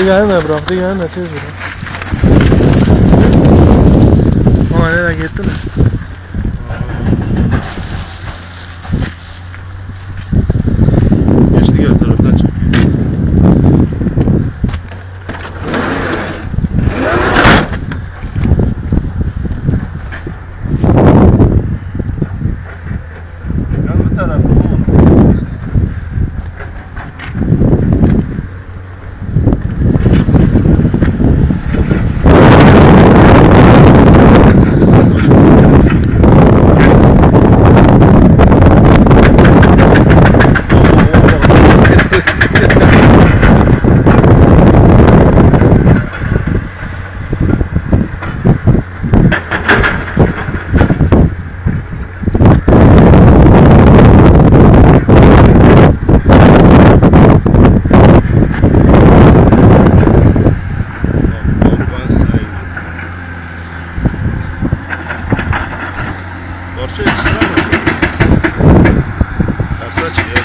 Gelme bıraktı gelme tez bırak. Ama nereye gitti mi? Geçti gel taraftan çek. Gel bu tarafa oğlum. Parça yetiştiremez. Tersi açık ya.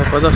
Kapatak.